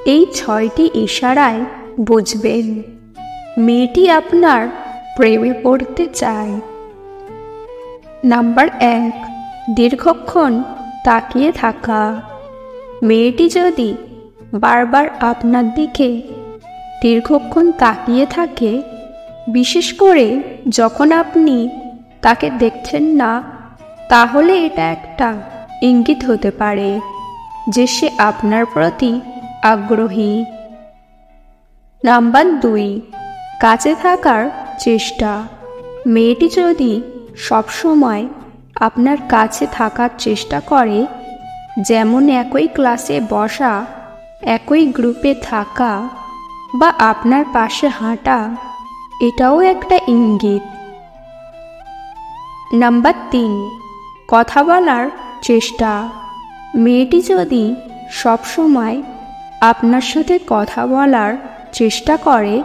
এই 6টি ইশারায় বুঝবেন মেয়েটি আপনার প্রেমে পড়তে চায়। নাম্বার 1, দীর্ঘক্ষণ তাকিয়ে থাকা। মেয়েটি যদি বারবার আপনার দিকে দীর্ঘক্ষণ তাকিয়ে থাকে, বিশেষ করে যখন আপনি তাকে দেখছেন না, তাহলে এটা একটা ইঙ্গিত হতে পারে যে সে আপনার প্রতি আগ্রহী। নাম্বার 2, কাছে থাকার চেষ্টা। মেয়েটি যদি সবসময় আপনার কাছে থাকার চেষ্টা করে, যেমন একই ক্লাসে বসা, একই গ্রুপে থাকা বা আপনার পাশে হাঁটা, এটাও একটা ইঙ্গিত। নাম্বার 3, কথা বলার চেষ্টা। মেয়েটি যদি সবসময় আপনার সাথে কথা বলার চেষ্টা করে,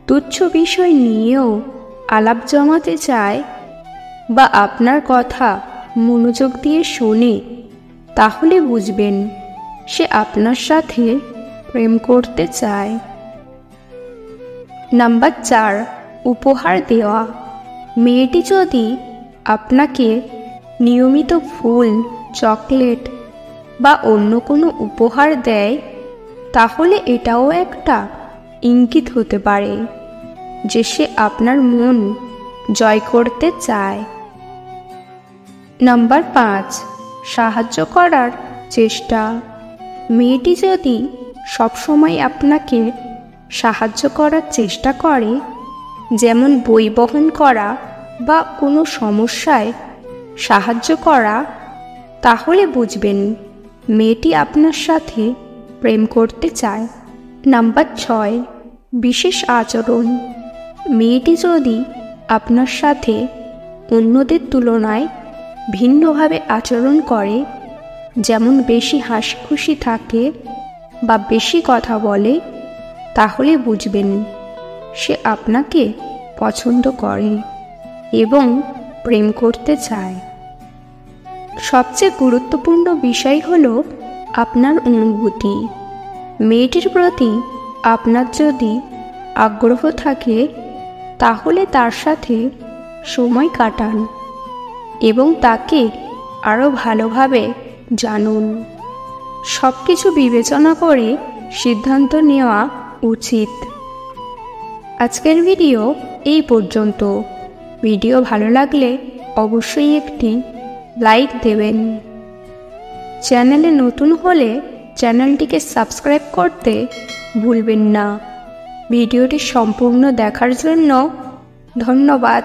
তুচ্ছ বিষয় নিয়েও আলাপ জমাতে চায় বা আপনার কথা মনোযোগ দিয়ে শোনে, তাহলে বুঝবেন সে আপনার সাথে প্রেম করতে চায়। নাম্বার 4, উপহার দেওয়া। মেয়েটি যদি আপনাকে নিয়মিত ফুল, চকলেট বা অন্য কোনো উপহার দেয়, তাহলে এটাও একটা ইঙ্গিত হতে পারে যে সে আপনার মন জয় করতে চায়। নাম্বার 5, সাহায্য করার চেষ্টা। মেয়েটি যদি সবসময় আপনাকে সাহায্য করার চেষ্টা করে, যেমন বই বহন করা বা কোনো সমস্যায় সাহায্য করা, তাহলে বুঝবেন মেয়েটি আপনার সাথে প্রেম করতে চায়। নাম্বার 6, বিশেষ আচরণ। মেয়েটি যদি আপনার সাথে অন্যদের তুলনায় ভিন্নভাবে আচরণ করে, যেমন বেশি হাসি খুশি থাকে বা বেশি কথা বলে, তাহলে বুঝবেন সে আপনাকে পছন্দ করে এবং প্রেম করতে চায়। সবচেয়ে গুরুত্বপূর্ণ বিষয় হলো আপনার অনুভূতি। মেয়েটির প্রতি আপনার যদি আগ্রহ থাকে, তাহলে তার সাথে সময় কাটান এবং তাকে আরও ভালোভাবে জানুন। সব কিছু বিবেচনা করে সিদ্ধান্ত নেওয়া উচিত। আজকের ভিডিও এই পর্যন্ত। ভিডিও ভালো লাগলে অবশ্যই একটি লাইক দেবেন। চ্যানেলে নতুন হলে চ্যানেলটিকে সাবস্ক্রাইব করতে ভুলবেন না। ভিডিওটি সম্পূর্ণ দেখার জন্য ধন্যবাদ।